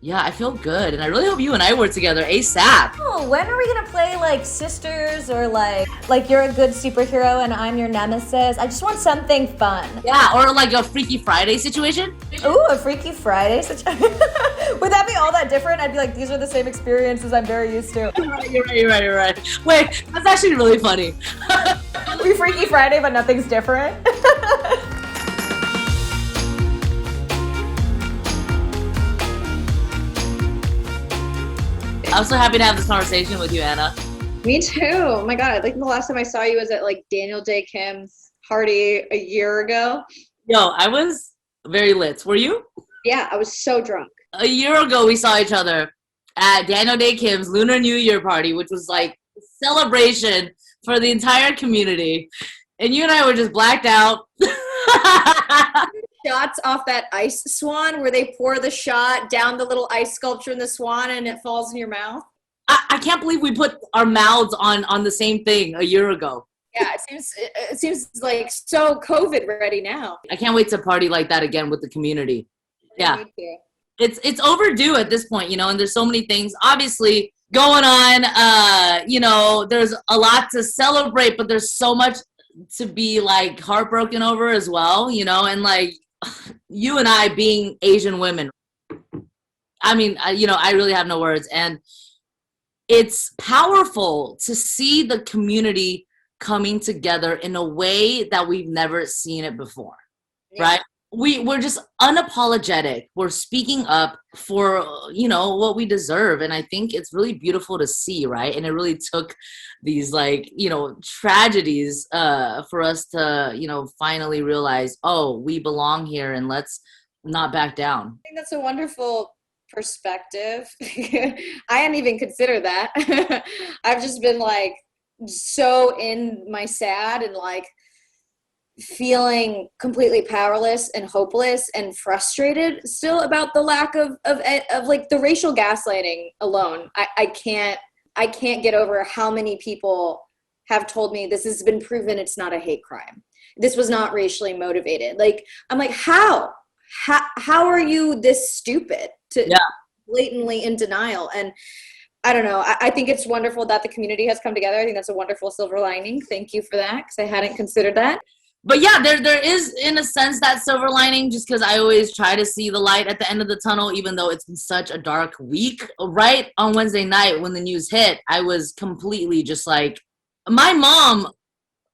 Yeah, I feel good, and I really hope you and I work together ASAP. Oh, when are we gonna play like sisters or like you're a good superhero and I'm your nemesis? I just want something fun. Yeah, or like a Freaky Friday situation. Ooh, a Freaky Friday. Would that be all that different? I'd be like, these are the same experiences I'm very used to. You're right. Wait, that's actually really funny. We Freaky Friday, but nothing's different. I'm so happy to have this conversation with you, Anna. Me too. Oh my God. Like the last time I saw you was at like Daniel Day Kim's party a year ago. Yo, I was very lit. Were you? Yeah, I was so drunk. A year ago, we saw each other at Daniel Day Kim's Lunar New Year party, which was like a celebration for the entire community. And you and I were just blacked out. Shots off that ice swan where they pour the shot down the little ice sculpture in the swan and it falls in your mouth. I can't believe we put our mouths on the same thing a year ago. Yeah, it seems like so COVID ready now. I can't wait to party like that again with the community. Yeah. Me too. It's overdue at this point, and there's so many things obviously going on. There's a lot to celebrate, but there's so much to be like heartbroken over as well, and like you and I being Asian women. I mean, I really have no words, and it's powerful to see the community coming together in a way that we've never seen it before, right? We're just unapologetic. We're speaking up for, what we deserve. And I think it's really beautiful to see, right? And it really took these tragedies for us to, finally realize, oh, we belong here and let's not back down. I think that's a wonderful perspective. I hadn't even considered that. I've just been like so in my sad and like feeling completely powerless and hopeless and frustrated still about the lack of like the racial gaslighting alone. I can't get over how many people have told me this has been proven it's not a hate crime. This was not racially motivated. Like, I'm like, how are you this stupid to blatantly in denial? And I don't know. I think it's wonderful that the community has come together. I think that's a wonderful silver lining. Thank you for that, because I hadn't considered that. But yeah, there is, in a sense, that silver lining, just because I always try to see the light at the end of the tunnel, even though it's been such a dark week. Right on Wednesday night when the news hit, I was completely just like, my mom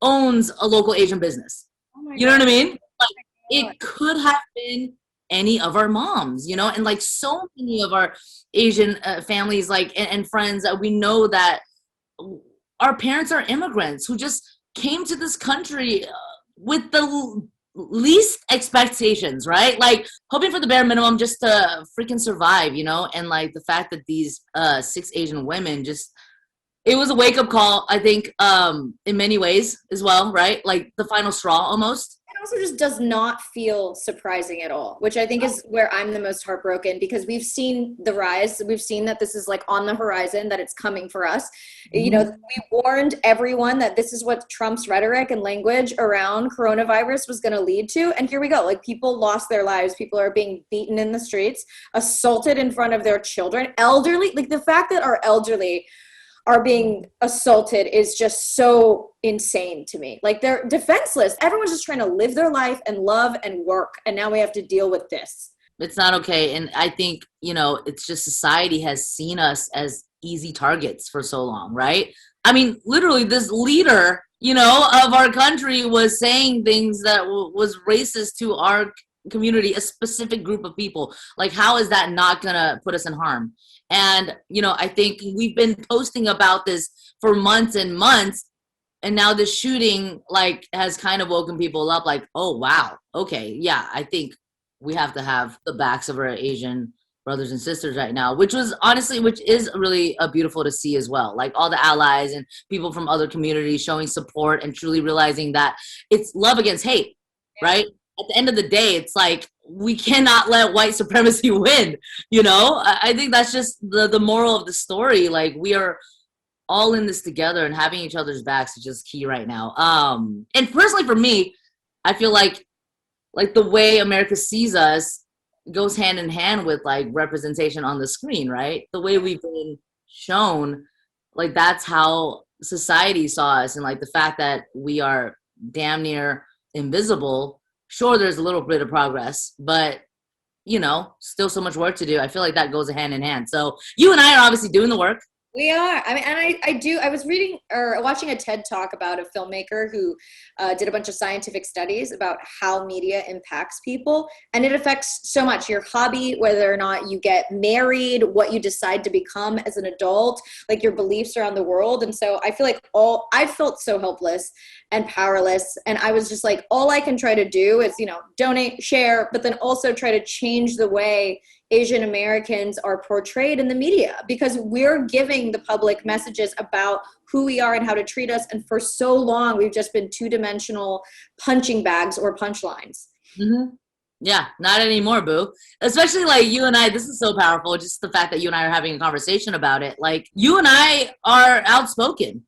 owns a local Asian business. You know what I mean? Like, it could have been any of our moms, and like so many of our Asian families, like and friends that we know that our parents are immigrants who just came to this country with the least expectations, right? Like hoping for the bare minimum just to freaking survive, and like the fact that these 6 Asian women it was a wake-up call, I think, in many ways as well, right? Like the final straw almost. It also just does not feel surprising at all, which I think is where I'm the most heartbroken, because we've seen the rise. We've seen that this is like on the horizon, that it's coming for us. Mm-hmm. We warned everyone that this is what Trump's rhetoric and language around coronavirus was going to lead to. And here we go. Like, people lost their lives. People are being beaten in the streets, assaulted in front of their children, elderly. Like, the fact that our elderly are being assaulted is just so insane to me. Like, they're defenseless. Everyone's just trying to live their life and love and work. And now we have to deal with this. It's not okay. And I think, it's just society has seen us as easy targets for so long, right? I mean, literally this leader, of our country was saying things that was racist to our community, a specific group of people. Like, how is that not gonna put us in harm? And, I think we've been posting about this for months and months. And now the shooting, like, has kind of woken people up like, oh, wow. Okay. Yeah. I think we have to have the backs of our Asian brothers and sisters right now, which is really beautiful to see as well. Like all the allies and people from other communities showing support and truly realizing that it's love against hate, right? At the end of the day, it's like, we cannot let white supremacy win, I think that's just the moral of the story. Like, we are all in this together, and having each other's backs is just key right now. And personally for me, I feel like the way America sees us, goes hand in hand with like representation on the screen, right? The way we've been shown, like that's how society saw us, and like the fact that we are damn near invisible. Sure, there's a little bit of progress, but still so much work to do. I feel like that goes hand in hand. So you and I are obviously doing the work. We are. I mean, and I do. I was reading or watching a TED talk about a filmmaker who did a bunch of scientific studies about how media impacts people. And it affects so much your hobby, whether or not you get married, what you decide to become as an adult, like your beliefs around the world. And so I feel like I felt so helpless and powerless. And I was just like, all I can try to do is, donate, share, but then also try to change the way Asian Americans are portrayed in the media, because we're giving the public messages about who we are and how to treat us. And for so long, we've just been two-dimensional punching bags or punchlines. Mm-hmm. Yeah, not anymore, boo. Especially like you and I, this is so powerful. Just the fact that you and I are having a conversation about it. Like you and I are outspoken,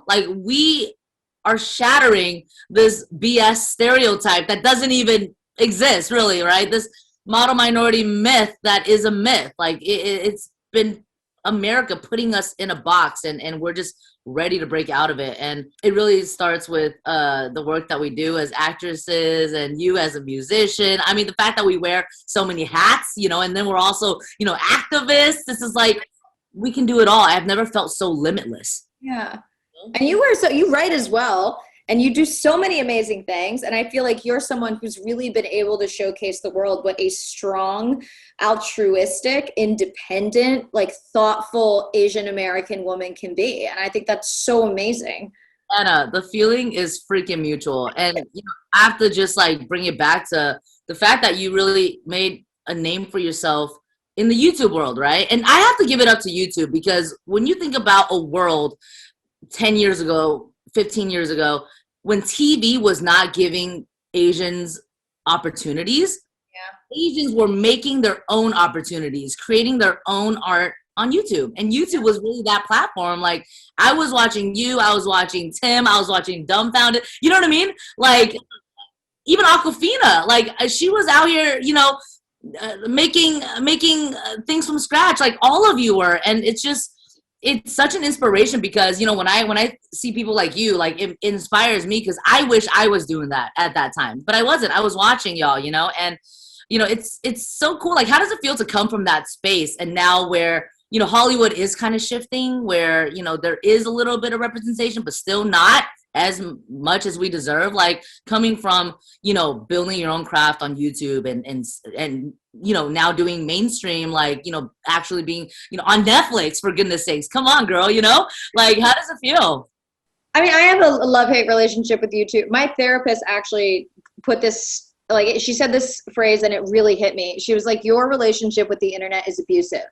like we are shattering this BS stereotype that doesn't even exist really, right? This model minority myth that is a myth. Like it's been America putting us in a box, and we're just ready to break out of it. And it really starts with the work that we do as actresses and you as a musician. I mean, the fact that we wear so many hats, and then we're also, activists. This is like, we can do it all. I've never felt so limitless. Yeah. And you write as well. And you do so many amazing things. And I feel like you're someone who's really been able to showcase the world what a strong, altruistic, independent, like thoughtful Asian American woman can be. And I think that's so amazing. Anna, the feeling is freaking mutual. And I have to just like bring it back to the fact that you really made a name for yourself in the YouTube world, right? And I have to give it up to YouTube, because when you think about a world 10 years ago, 15 years ago, when TV was not giving Asians opportunities, Asians were making their own opportunities, creating their own art on YouTube. And YouTube was really that platform. Like I was watching you, I was watching Tim, I was watching Dumbfounded. You know what I mean? Like even Aquafina, like she was out here, making things from scratch. Like all of you were. And it's such an inspiration, because when I see people like you, like it inspires me, because I wish I was doing that at that time, but I wasn't. I was watching y'all, and it's so cool. Like how does it feel to come from that space, and now where Hollywood is kind of shifting, where there is a little bit of representation, but still not as much as we deserve, like coming from building your own craft on YouTube and now doing mainstream, like actually being on Netflix, for goodness sakes. Come on, girl. Like how does it feel? I mean, I have a love-hate relationship with YouTube. My therapist actually put this, like she said this phrase and it really hit me. She was like, your relationship with the internet is abusive.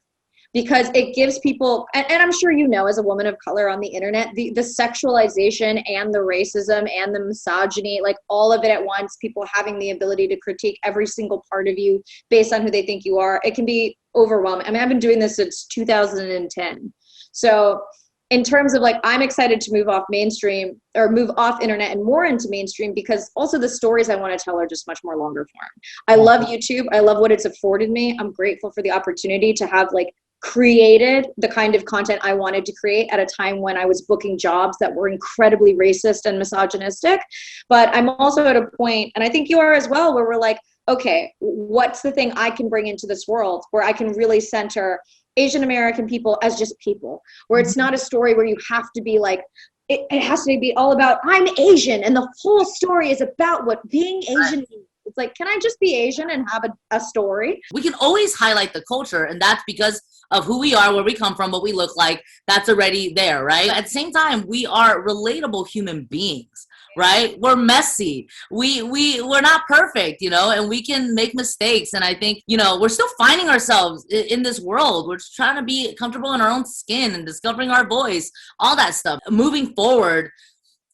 Because it gives people, and I'm sure as a woman of color on the internet, the sexualization and the racism and the misogyny, like all of it at once, people having the ability to critique every single part of you based on who they think you are, it can be overwhelming. I mean, I've been doing this since 2010. So in terms of like, I'm excited to move off mainstream or move off internet and more into mainstream, because also the stories I want to tell are just much more longer form. I love YouTube. I love what it's afforded me. I'm grateful for the opportunity to have like created the kind of content I wanted to create at a time when I was booking jobs that were incredibly racist and misogynistic. But I'm also at a point, and I think you are as well, where we're like, okay, what's the thing I can bring into this world where I can really center Asian American people as just people, where it's not a story where you have to be like, it has to be all about, I'm Asian, and the whole story is about what being Asian means. It's like, can I just be Asian and have a story? We can always highlight the culture, and that's because of who we are, where we come from, what we look like. That's already there, right? At the same time, we are relatable human beings, right? We're messy. We're not perfect, and we can make mistakes. And I think, we're still finding ourselves in this world. We're just trying to be comfortable in our own skin and discovering our voice, all that stuff. Moving forward,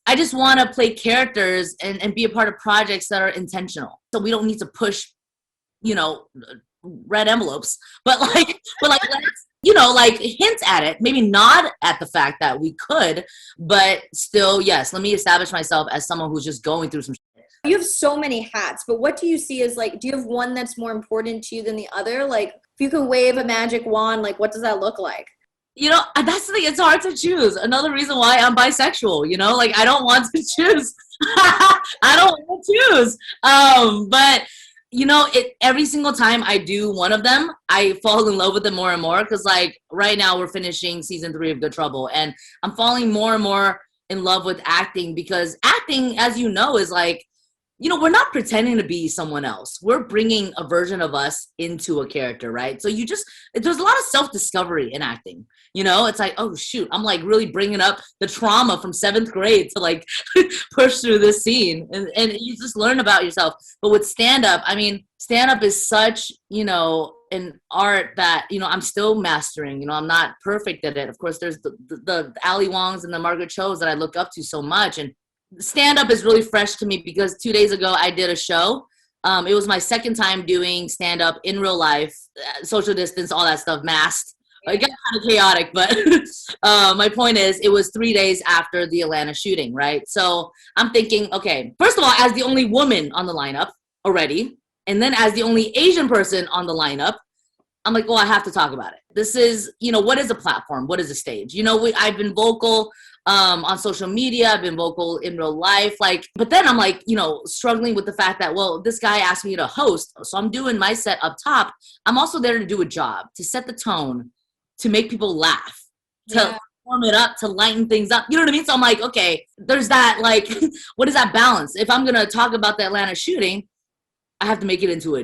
I just want to play characters and be a part of projects that are intentional. So we don't need to push, red envelopes, but let's, hint at it, maybe not at the fact that we could, but still, yes, let me establish myself as someone who's just going through some shit. You have so many hats, but what do you see as like, do you have one that's more important to you than the other? Like, if you can wave a magic wand, like, what does that look like? You know, that's the thing. It's hard to choose. Another reason why I'm bisexual, you know, like I don't want to choose. I don't want to choose. But you know, every single time I do one of them, I fall in love with it more and more. Cause like right now we're finishing season 3 of Good Trouble, and I'm falling more and more in love with acting, because acting, as you know, is like, you know, we're not pretending to be someone else. We're bringing a version of us into a character, right? So there's a lot of self-discovery in acting. You know, it's like, oh shoot, I'm like really bringing up the trauma from 7th grade to like push through this scene, and you just learn about yourself. But with stand-up, I mean, stand-up is such, you know, an art that, you know, I'm still mastering. You know, I'm not perfect at it. Of course, there's the Ali Wongs and the Margaret Cho's that I look up to so much, and stand-up is really fresh to me because 2 days ago I did a show. It was my second time doing stand-up in real life, social distance, all that stuff, masked. It got kind of chaotic, but my point is, it was 3 days after the Atlanta shooting, right? So I'm thinking, okay, first of all, as the only woman on the lineup already, and then as the only Asian person on the lineup, I'm like, well, I have to talk about it. This is, you know, what is a platform? What is a stage? You know, I've been vocal on social media. I've been vocal in real life. Like, but then I'm like, you know, struggling with the fact that, well, this guy asked me to host. So I'm doing my set up top. I'm also there to do a job, to set the tone, to make people laugh, to warm it up, to lighten things up. You know what I mean? So I'm like, okay, there's that, like, what is that balance? If I'm going to talk about the Atlanta shooting, I have to make it into a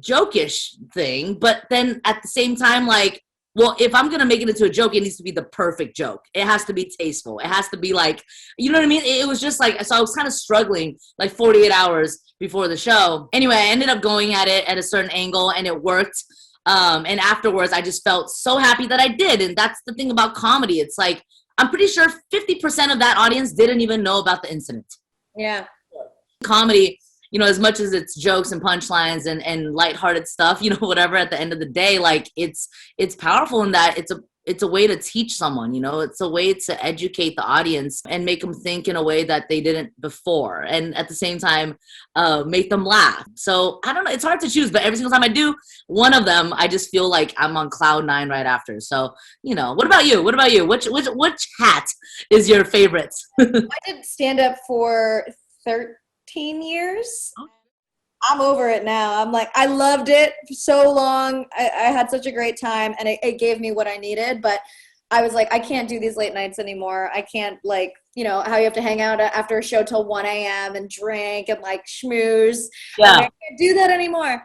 jokish thing. But then at the same time, like, well, if I'm going to make it into a joke, it needs to be the perfect joke. It has to be tasteful. It has to be like, you know what I mean? It was just like, so I was kind of struggling like 48 hours before the show. Anyway, I ended up going at it at a certain angle, and it worked. And afterwards, I just felt so happy that I did. And that's the thing about comedy. It's like, I'm pretty sure 50% of that audience didn't even know about the incident. Yeah. Comedy, you know, as much as it's jokes and punchlines and lighthearted stuff, you know, whatever, at the end of the day, like it's powerful in that it's a way to teach someone, you know, it's a way to educate the audience and make them think in a way that they didn't before. And at the same time, make them laugh. So I don't know, it's hard to choose, but every single time I do one of them, I just feel like I'm on cloud 9 right after. So, you know, what about you? Which hat is your favorite? I did stand up for 13 years. I'm over it now. I'm like, I loved it for so long. I had such a great time, and it gave me what I needed. But I was like, I can't do these late nights anymore. I can't, like, you know, how you have to hang out after a show till 1 a.m. and drink and like schmooze. Yeah. I can't do that anymore.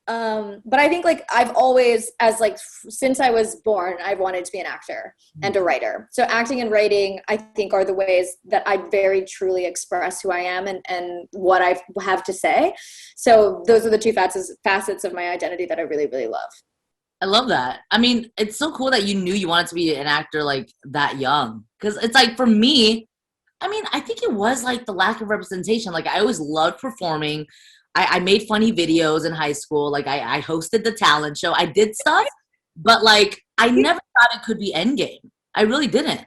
But I think like I've always, as like since I was born, I've wanted to be an actor and a writer. So acting and writing, I think, are the ways that I very truly express who I am and what I have to say. So those are the two facets of my identity that I really, really love. I love that. I mean, it's so cool that you knew you wanted to be an actor like that young. Because it's like, for me, I mean, I think it was like the lack of representation. Like, I always loved performing. I made funny videos in high school. Like, I hosted the talent show. I did stuff, but like, I never thought it could be Endgame. I really didn't.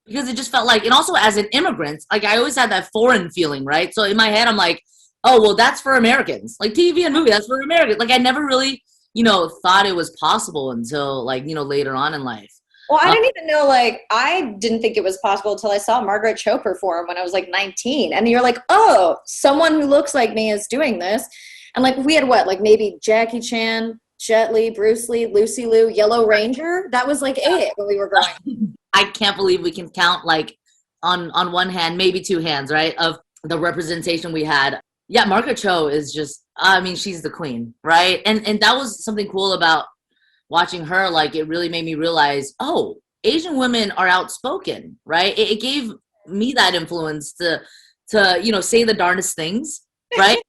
Because it just felt like, and also as an immigrant, like, I always had that foreign feeling, right? So in my head, I'm like, oh, well, that's for Americans. Like, TV and movie, that's for Americans. Like, I never really, you know, thought it was possible until, like, you know, later on in life. Well, I didn't even know, like, I didn't think it was possible until I saw Margaret Cho perform when I was like 19. And you're like, oh, someone who looks like me is doing this. And like, we had what, like maybe Jackie Chan, Jet Li, Bruce Lee, Lucy Liu, Yellow Ranger. That was like it when we were growing. I can't believe we can count like on one hand, maybe two hands, right, of the representation we had. Yeah, Margaret Cho is just, I mean, she's the queen, right? And that was something cool about watching her. Like, it really made me realize, oh, Asian women are outspoken, right? It gave me that influence to you know, say the darndest things, right?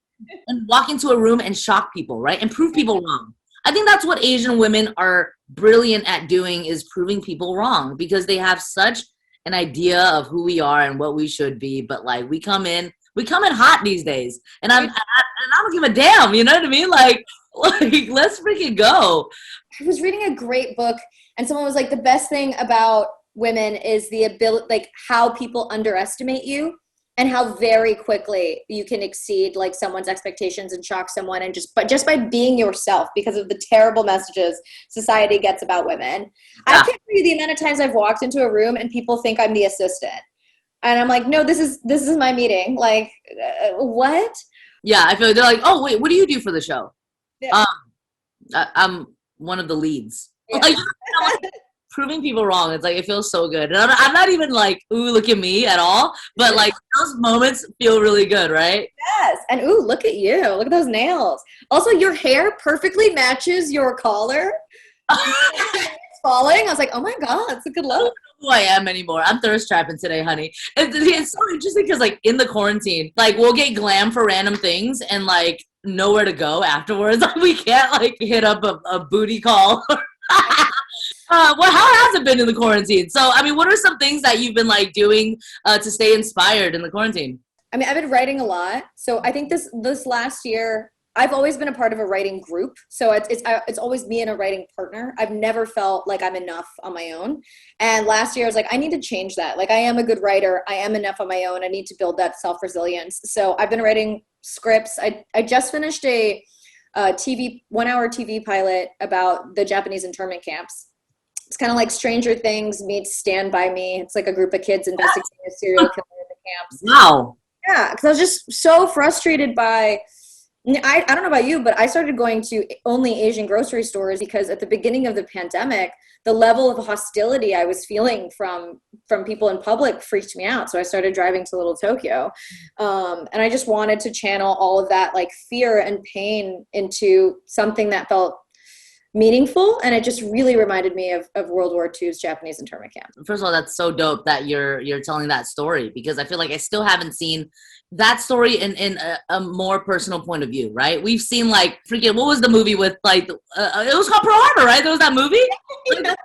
And walk into a room and shock people, right? And prove people wrong. I think that's what Asian women are brilliant at doing, is proving people wrong, because they have such an idea of who we are and what we should be. But like, we come in hot these days, and I don't give a damn, you know what I mean? Like let's freaking go. I was reading a great book, and someone was like, the best thing about women is the ability, like how people underestimate you and how very quickly you can exceed like someone's expectations and shock someone, and just by being yourself, because of the terrible messages society gets about women. I can't tell you the amount of times I've walked into a room and people think I'm the assistant, and I'm like, no, this is my meeting. Like, what? Yeah, I feel like they're like, oh wait, what do you do for the show? Yeah. I'm one of the leads. Yeah. Like, proving people wrong. It's like, it feels so good. And I'm not even like, ooh, look at me at all. But like, those moments feel really good, right? Yes. And ooh, look at you. Look at those nails. Also, your hair perfectly matches your collar. It's falling. I was like, oh my God, it's a good look. Who I am anymore. I'm thirst trapping today, honey. It's so interesting because like in the quarantine, like we'll get glam for random things and like nowhere to go afterwards. Like we can't like hit up a booty call. Well, how has it been in the quarantine? So, I mean, what are some things that you've been like doing to stay inspired in the quarantine? I mean, I've been writing a lot. So I think this last year, I've always been a part of a writing group. So it's always me and a writing partner. I've never felt like I'm enough on my own. And last year I was like, I need to change that. Like, I am a good writer. I am enough on my own. I need to build that self-resilience. So I've been writing scripts. I just finished a 1-hour TV pilot about the Japanese internment camps. It's kind of like Stranger Things meets Stand By Me. It's like a group of kids investigating a serial killer in the camps. Wow. Yeah, because I was just so frustrated by, I don't know about you, but I started going to only Asian grocery stores because at the beginning of the pandemic, the level of hostility I was feeling from people in public freaked me out. So I started driving to Little Tokyo. And I just wanted to channel all of that like fear and pain into something that felt meaningful, and it just really reminded me of World War II's Japanese internment camp. First of all, that's so dope that you're telling that story, because I feel like I still haven't seen that story in a more personal point of view, right? We've seen like freaking, what was the movie with like it was called Pearl Harbor, right? There was that movie. Like, like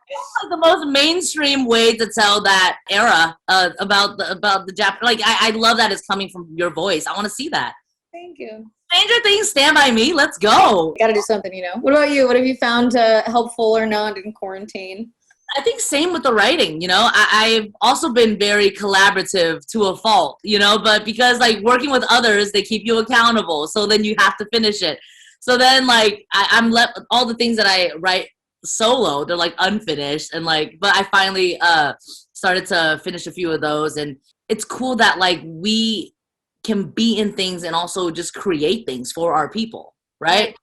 the most mainstream way to tell that era about the Jap. Like I love that it's coming from your voice. I want to see that. Thank you. Stranger Things, Stand By Me. Let's go. Got to do something, you know. What about you? What have you found helpful or not in quarantine? I think same with the writing, you know. I've also been very collaborative to a fault, you know, but because like working with others, they keep you accountable. So then you have to finish it. So then like I'm left with all the things that I write solo, they're like unfinished, and like, but I finally started to finish a few of those, and it's cool that like we can be in things and also just create things for our people, right?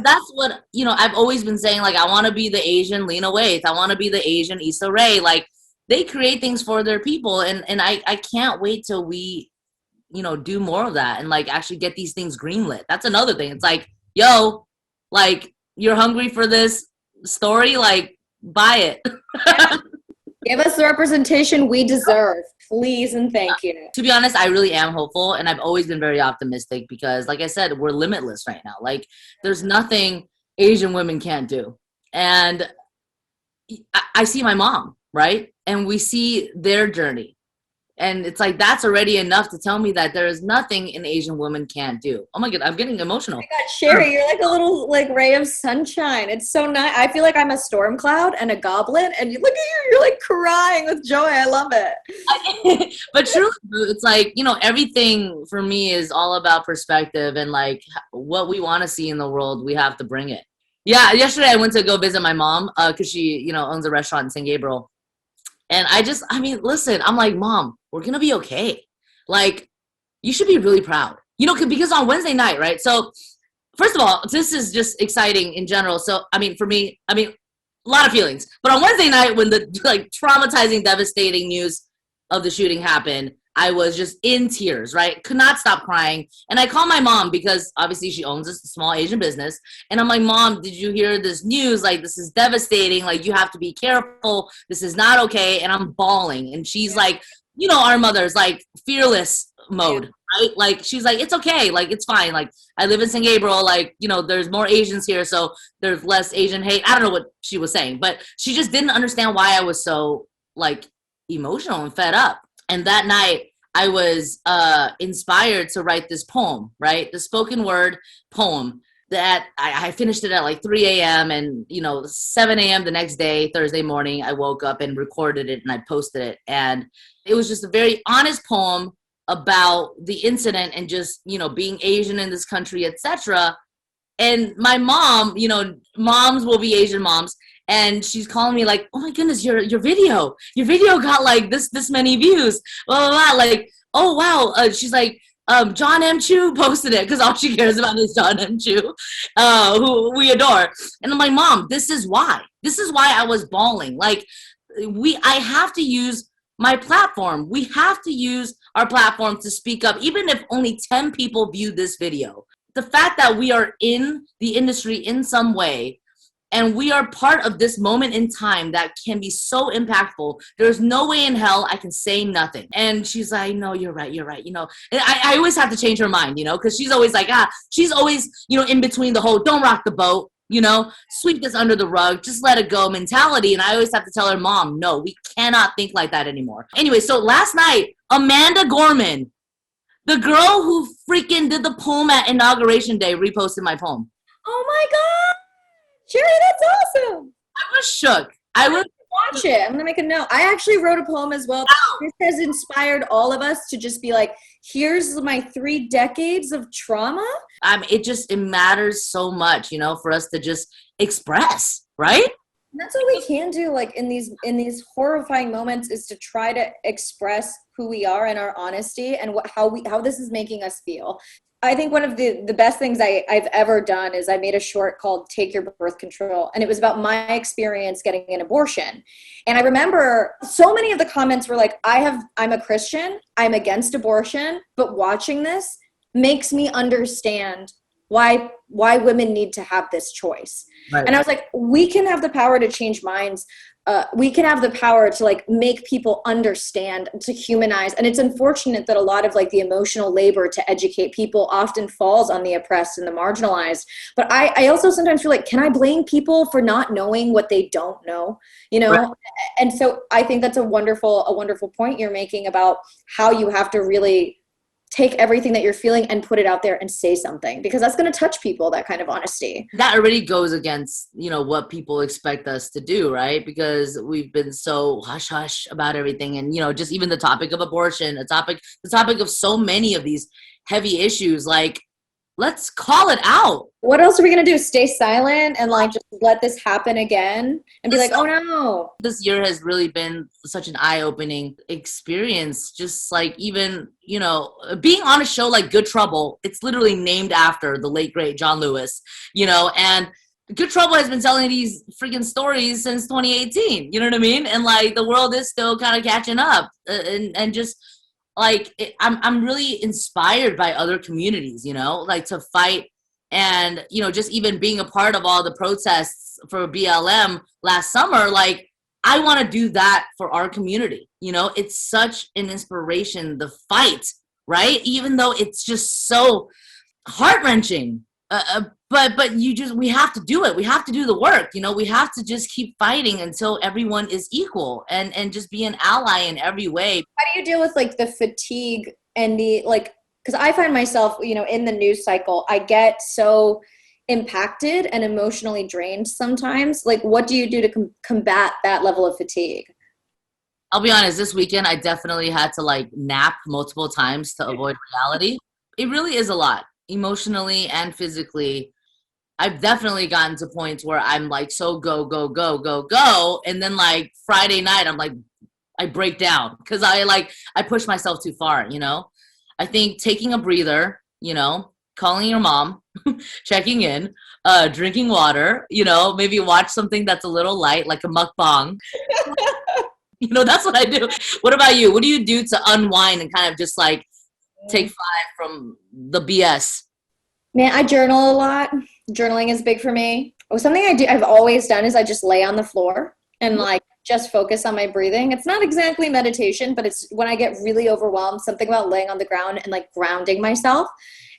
That's what, you know, I've always been saying, like, I want to be the Asian Lena Waithe. I want to be the Asian Issa Rae. Like, they create things for their people, and I can't wait till we, you know, do more of that and, like, actually get these things greenlit. That's another thing. It's like, yo, like, you're hungry for this story? Like, buy it. Give us the representation we deserve, please and thank you. To be honest, I really am hopeful, and I've always been very optimistic because, like I said, we're limitless right now. Like, there's nothing Asian women can't do. And I see my mom, right? And we see their journey. And it's like, that's already enough to tell me that there is nothing an Asian woman can't do. Oh my God, I'm getting emotional. Oh my God, Sherry, you're like a little like ray of sunshine. It's so nice. I feel like I'm a storm cloud and a goblin, and you look at you, you're like crying with joy. I love it. But truly, it's like, you know, everything for me is all about perspective, and like what we want to see in the world, we have to bring it. Yeah, yesterday I went to go visit my mom because she, you know, owns a restaurant in San Gabriel. And I mean, listen, I'm like, Mom, we're going to be okay. Like, you should be really proud. You know, because on Wednesday night, right? So, first of all, this is just exciting in general. So, I mean, for me, I mean, a lot of feelings. But on Wednesday night, when the, like, traumatizing, devastating news of the shooting happened, I was just in tears, right? Could not stop crying. And I called my mom because obviously she owns a small Asian business. And I'm like, Mom, did you hear this news? Like, this is devastating. Like, you have to be careful. This is not okay. And I'm bawling. And she's like, you know, our mother's like fearless mode, right? Like, she's like, it's okay. Like, it's fine. Like, I live in San Gabriel. Like, you know, there's more Asians here, so there's less Asian hate. I don't know what she was saying, but she just didn't understand why I was so, like, emotional and fed up. And that night, I was inspired to write this poem, right? The spoken word poem that I finished it at like 3 a.m. And, you know, 7 a.m. the next day, Thursday morning, I woke up and recorded it and I posted it. And it was just a very honest poem about the incident and just, you know, being Asian in this country, etc. And my mom, you know, moms will be Asian moms, and she's calling me like, oh my goodness, your video got like this many views, blah, blah, blah. Like, oh wow. She's like, John M. Chu posted it, because all she cares about is John M. Chu, who we adore. And I'm like, Mom, this is why I was bawling. Like, I have to use my platform. We have to use our platform to speak up, even if only 10 people view this video. The fact that we are in the industry in some way, and we are part of this moment in time that can be so impactful, there's no way in hell I can say nothing. And she's like, no, you're right. You know, and I always have to change her mind, you know, because she's always like, she's always, you know, in between the whole don't rock the boat, you know, sweep this under the rug, just let it go mentality. And I always have to tell her, Mom, no, we cannot think like that anymore. Anyway, so last night, Amanda Gorman, the girl who freaking did the poem at Inauguration Day, reposted my poem. Oh my God. Jerry, that's awesome. I was shook. I was watch it. I'm gonna make a note. I actually wrote a poem as well. This has inspired all of us to just be like, here's my 3 decades of trauma. It matters so much, you know, for us to just express, right? And that's what we can do, like in these horrifying moments, is to try to express who we are and our honesty and how this is making us feel. I think one of the best things I've ever done is I made a short called Take Your Birth Control. And it was about my experience getting an abortion. And I remember so many of the comments were like, I'm a Christian, I'm against abortion, but watching this makes me understand why women need to have this choice. Right. And I was like, we can have the power to change minds. We can have the power to like make people understand, to humanize. And it's unfortunate that a lot of like the emotional labor to educate people often falls on the oppressed and the marginalized. But I also sometimes feel like, can I blame people for not knowing what they don't know? You know? Right. And so I think that's a wonderful point you're making about how you have to really take everything that you're feeling and put it out there and say something, because that's going to touch people, that kind of honesty. That already goes against, you know, what people expect us to do, right? Because we've been so hush hush about everything. And, you know, just even the topic of abortion, the topic of so many of these heavy issues, like, let's call it out. What else are we going to do? Stay silent and like just let this happen again and be like, oh no. This year has really been such an eye-opening experience. Just like even, you know, being on a show like Good Trouble, it's literally named after the late great John Lewis, you know, and Good Trouble has been telling these freaking stories since 2018. You know what I mean? And like the world is still kind of catching up and just like I'm really inspired by other communities, you know, like to fight. And, you know, just even being a part of all the protests for BLM last summer, like I want to do that for our community. You know, it's such an inspiration, the fight, right? Even though it's just so heart-wrenching. But we have to do it. We have to do the work. You know, we have to just keep fighting until everyone is equal and just be an ally in every way. How do you deal with like the fatigue and the like, because I find myself, you know, in the news cycle, I get so impacted and emotionally drained sometimes. Like, what do you do to combat that level of fatigue? I'll be honest, this weekend, I definitely had to like nap multiple times to avoid reality. It really is a lot, emotionally and physically. I've definitely gotten to points where I'm like, so go. And then like Friday night, I'm like, I break down because I push myself too far, you know? I think taking a breather, you know, calling your mom, checking in, drinking water, you know, maybe watch something that's a little light, like a mukbang. You know, that's what I do. What about you? What do you do to unwind and kind of just like take 5 from the BS? Man, I journal a lot. Journaling is big for me. Something I've always done is I just lay on the floor and like just focus on my breathing. It's not exactly meditation, but it's when I get really overwhelmed, something about laying on the ground and like grounding myself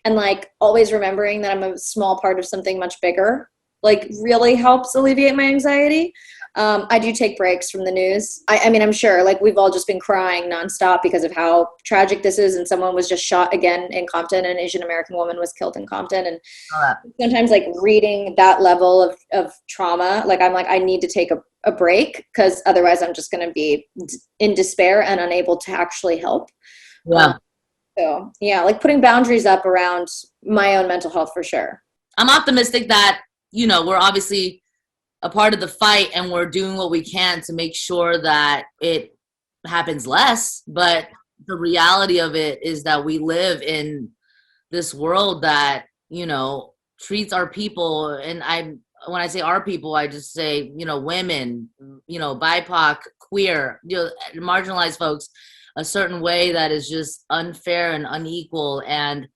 and like always remembering that I'm a small part of something much bigger, like really helps alleviate my anxiety. I do take breaks from the news. I mean, I'm sure like we've all just been crying nonstop because of how tragic this is. And someone was just shot again in Compton. An Asian American woman was killed in Compton. And sometimes like reading that level of trauma, like I'm like, I need to take a break because otherwise I'm just going to be in despair and unable to actually help. Yeah. So yeah, like putting boundaries up around my own mental health for sure. I'm optimistic that, we're obviously a part of the fight and we're doing what we can to make sure that it happens less. But the reality of it is that we live in this world that, treats our people, and when I say our people, I just say, women, BIPOC, queer, marginalized folks, a certain way that is just unfair and unequal, and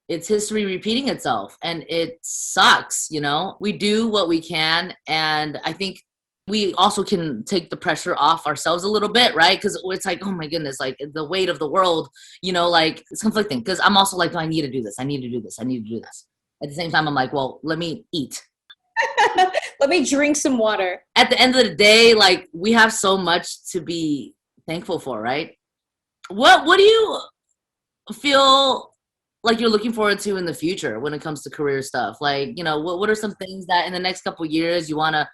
it's history repeating itself, and it sucks. We do what we can, and I think we also can take the pressure off ourselves a little bit, right? Because it's like, oh my goodness, like the weight of the world, like it's conflicting, because I'm also like, oh, I need to do this, I need to do this, I need to do this. At the same time, I'm like, well, let me eat. Let me drink some water. At the end of the day, like, we have so much to be thankful for, right? What do you feel like you're looking forward to in the future when it comes to career stuff? Like, what are some things that in the next couple of years you want to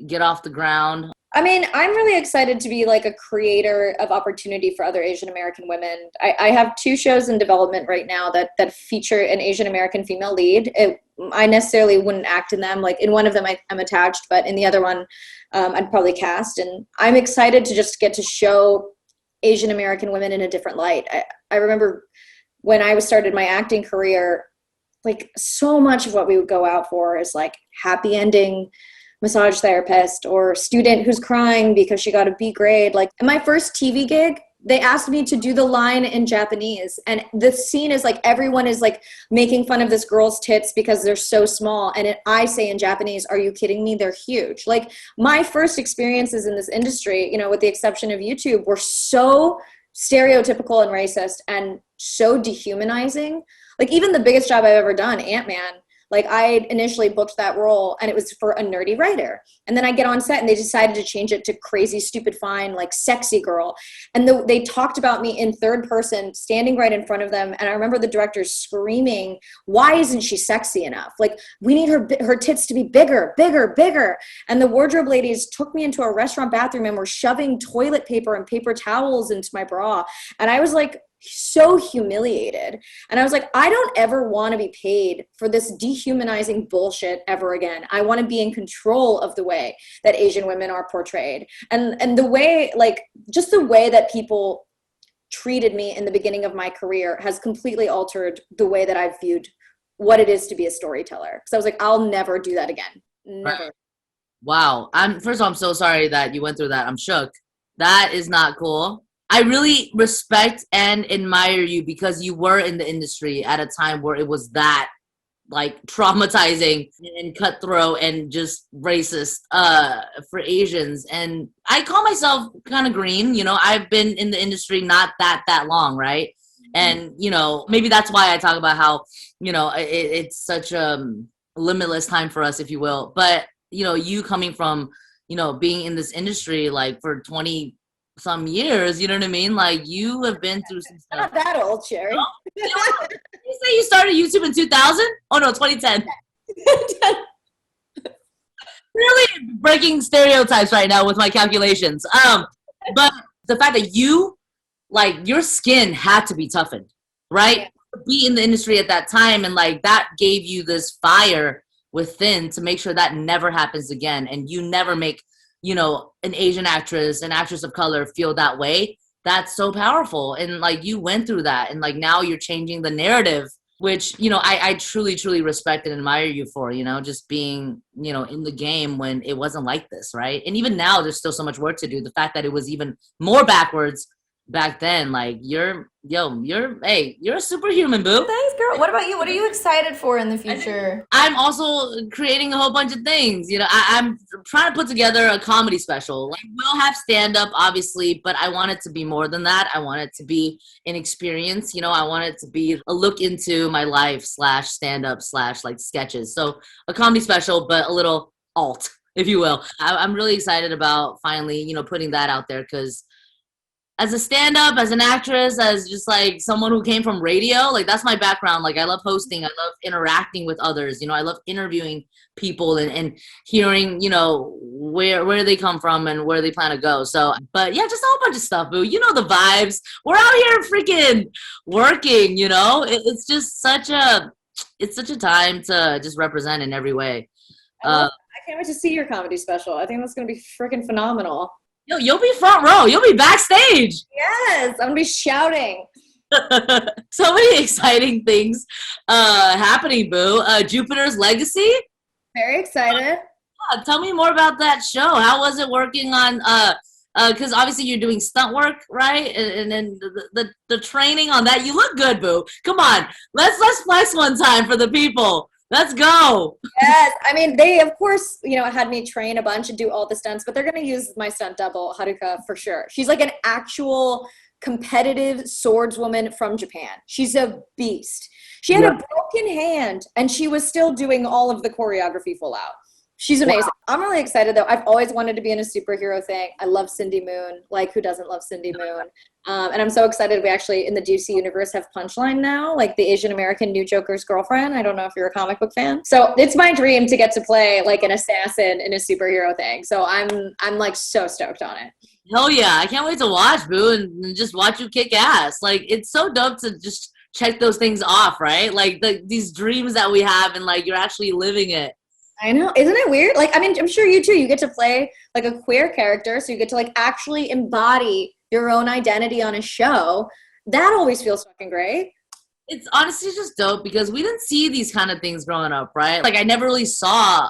get off the ground? I mean, I'm really excited to be like a creator of opportunity for other Asian American women. I have 2 shows in development right now that feature an Asian American female lead. I necessarily wouldn't act in them. Like in one of them, I'm attached, but in the other one, I'd probably cast. And I'm excited to just get to show Asian American women in a different light. I remember when I started my acting career, like so much of what we would go out for is like happy ending massage therapist or student who's crying because she got a B grade. Like in my first TV gig, they asked me to do the line in Japanese, and the scene is like everyone is like making fun of this girl's tits because they're so small, and I say in Japanese, are you kidding me, they're huge. Like my first experiences in this industry, with the exception of YouTube, were so stereotypical and racist and so dehumanizing. Like even the biggest job I've ever done, Ant-Man, like I initially booked that role and it was for a nerdy writer. And then I get on set and they decided to change it to crazy, stupid, fine, like sexy girl. And they talked about me in third person, standing right in front of them. And I remember the director screaming, why isn't she sexy enough? Like we need her tits to be bigger, bigger, bigger. And the wardrobe ladies took me into a restaurant bathroom and were shoving toilet paper and paper towels into my bra. And I was like, so humiliated. And I was like, I don't ever want to be paid for this dehumanizing bullshit ever again. I want to be in control of the way that Asian women are portrayed. And the way, like, just the way that people treated me in the beginning of my career has completely altered the way that I've viewed what it is to be a storyteller. So I was like, I'll never do that again. Never. Wow. First of all, I'm so sorry that you went through that. I'm shook. That is not cool. I really respect and admire you because you were in the industry at a time where it was that like traumatizing and cutthroat and just racist for Asians. And I call myself kind of green, I've been in the industry not that long, right? And, maybe that's why I talk about how, it's such a limitless time for us, if you will. But, you coming from, being in this industry like for 20 some years, you know what I mean? Like you have been through some stuff. Not that old, Sherry. You say you started YouTube in 2000? Oh no, 2010. Really breaking stereotypes right now with my calculations. But the fact that you, like, your skin had to be toughened, right? Yeah. Be in the industry at that time, and like that gave you this fire within to make sure that never happens again, and you never make an Asian actress, an actress of color feel that way. That's so powerful. And like you went through that, and like now you're changing the narrative, which, I truly, truly respect and admire you for, just being, in the game when it wasn't like this, right? And even now there's still so much work to do. The fact that it was even more backwards back then, like you're a superhuman, boo. Thanks, girl. What about you? What are you excited for in the future? I'm also creating a whole bunch of things. I'm trying to put together a comedy special. Like we'll have stand up, obviously, but I want it to be more than that. I want it to be an experience. I want it to be a look into my life / stand up / like sketches. So a comedy special, but a little alt, if you will. I'm really excited about finally, putting that out there because as a stand-up, as an actress, as just like someone who came from radio, like that's my background. Like I love hosting, I love interacting with others, I love interviewing people and hearing, where they come from and where they plan to go. So, but yeah, just a whole bunch of stuff, boo. You know the vibes. We're out here freaking working, it's just such a time to just represent in every way. I can't wait to see your comedy special. I think that's going to be freaking phenomenal. Yo, you'll be front row. You'll be backstage. Yes, I'm going to be shouting. So many exciting things happening, boo. Jupiter's Legacy. Very excited. Tell me more about that show. How was it working on? Because obviously you're doing stunt work, right? And then the training on that. You look good, boo. Come on, let's flex one time for the people. Let's go. Yes. I mean, they, of course, had me train a bunch and do all the stunts, but they're going to use my stunt double, Haruka, for sure. She's like an actual competitive swordswoman from Japan. She's a beast. She had a broken hand and she was still doing all of the choreography full out. She's amazing. Wow. I'm really excited, though. I've always wanted to be in a superhero thing. I love Cindy Moon. Like, who doesn't love Cindy Moon? And I'm so excited we actually, in the DC universe, have Punchline now, like the Asian American New Joker's girlfriend. I don't know if you're a comic book fan. So it's my dream to get to play like an assassin in a superhero thing. So I'm like so stoked on it. Hell yeah. I can't wait to watch, boo, and just watch you kick ass. Like, it's so dope to just check those things off, right? Like these dreams that we have and like you're actually living it. I know. Isn't it weird? Like, I mean, I'm sure you too. You get to play like a queer character. So you get to like actually embody your own identity on a show. That always feels fucking great. It's honestly just dope because we didn't see these kind of things growing up, right? Like I never really saw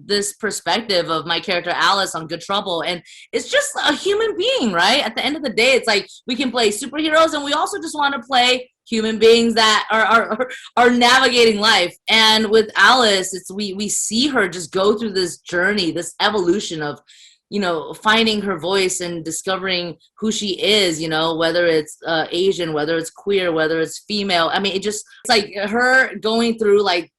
this perspective of my character Alice on Good Trouble. And it's just a human being, right? At the end of the day, it's like we can play superheroes and we also just want to play human beings that are navigating life. And with Alice, it's we see her just go through this journey, this evolution of finding her voice and discovering who she is, whether it's Asian, whether it's queer, whether it's female. I mean, it's like her going through like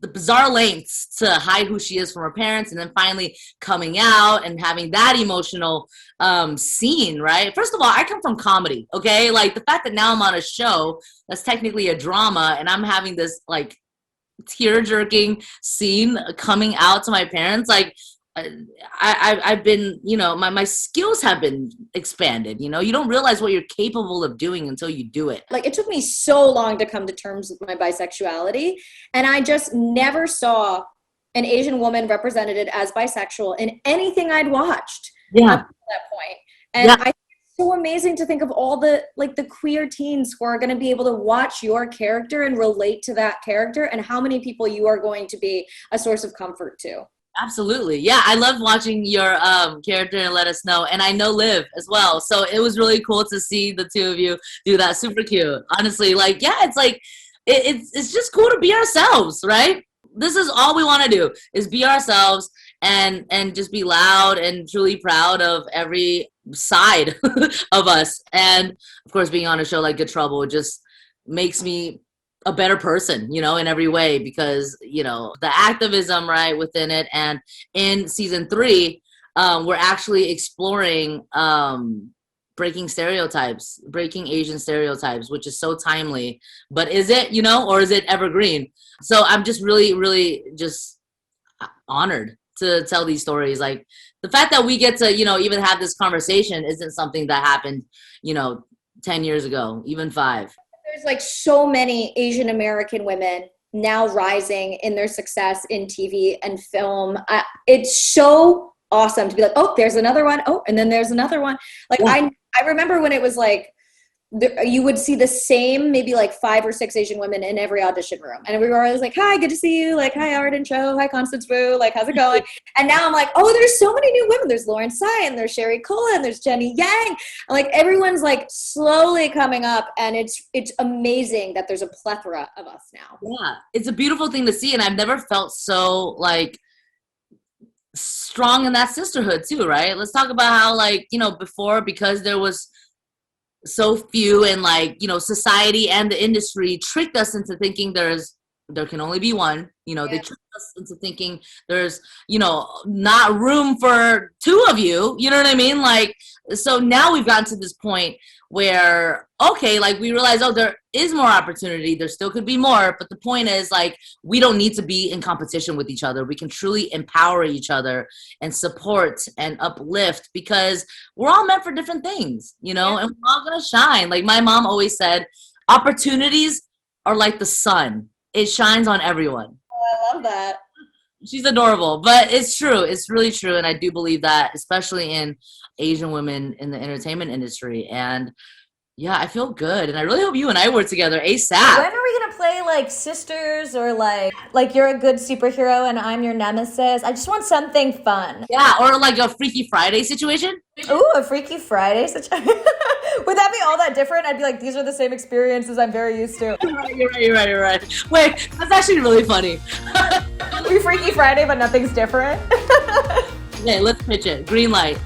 the bizarre lengths to hide who she is from her parents and then finally coming out and having that emotional scene, right? First of all, I come from comedy, okay? Like the fact that now I'm on a show that's technically a drama and I'm having this like tear-jerking scene coming out to my parents, like I've been, my skills have been expanded. You don't realize what you're capable of doing until you do it. Like it took me so long to come to terms with my bisexuality. And I just never saw an Asian woman represented as bisexual in anything I'd watched up to that point. And I think it's so amazing to think of all the queer teens who are going to be able to watch your character and relate to that character and how many people you are going to be a source of comfort to. Absolutely. Yeah, I love watching your character and Let Us Know. And I know Liv as well. So it was really cool to see the two of you do that. Super cute. Honestly, like, yeah, it's like, it's just cool to be ourselves, right? This is all we want to do is be ourselves and just be loud and truly proud of every side of us. And of course, being on a show like Good Trouble just makes me a better person, in every way because, the activism right within it. And in season 3, we're actually exploring breaking Asian stereotypes, which is so timely. But is it, or is it evergreen? So I'm just really, really just honored to tell these stories. Like the fact that we get to, even have this conversation isn't something that happened, 10 years ago, even 5. There's like so many Asian American women now rising in their success in TV and film. It's so awesome to be like, oh, there's another one. Oh, and then there's another one. Like I remember when it was like, you would see the same maybe like 5 or 6 Asian women in every audition room. And we were always like, hi, good to see you. Like, hi, Arden Cho. Hi, Constance Wu. Like, how's it going? And now I'm like, oh, there's so many new women. There's Lauren Tsai and there's Sherry Cola and there's Jenny Yang. And like everyone's like slowly coming up. And it's amazing that there's a plethora of us now. Yeah, it's a beautiful thing to see. And I've never felt so like strong in that sisterhood too, right? Let's talk about how like, before, because there was so few and like, society and the industry tricked us into thinking there can only be one, they tricked us into thinking there's, not room for 2 of you, you know what I mean? Like So now we've gotten to this point where, okay, like we realize, oh, there is more opportunity. There still could be more. But the point is, like, we don't need to be in competition with each other. We can truly empower each other and support and uplift, because we're all meant for different things, you know, and we're all going to shine. Like my mom always said, opportunities are like the sun. It shines on everyone. Oh, I love that. She's adorable, but it's true. It's really true. And I do believe that, especially in Asian women in the entertainment industry. And yeah, I feel good. And I really hope you and I work together ASAP. When are we gonna play like sisters, or like you're a good superhero and I'm your nemesis? I just want something fun. Yeah, or like a Freaky Friday situation. Ooh, a Freaky Friday situation. Would that be all that different? I'd be like, these are the same experiences I'm very used to. You're right. Wait, that's actually really funny. We Freaky Friday, but nothing's different. Okay, let's pitch it. Green light.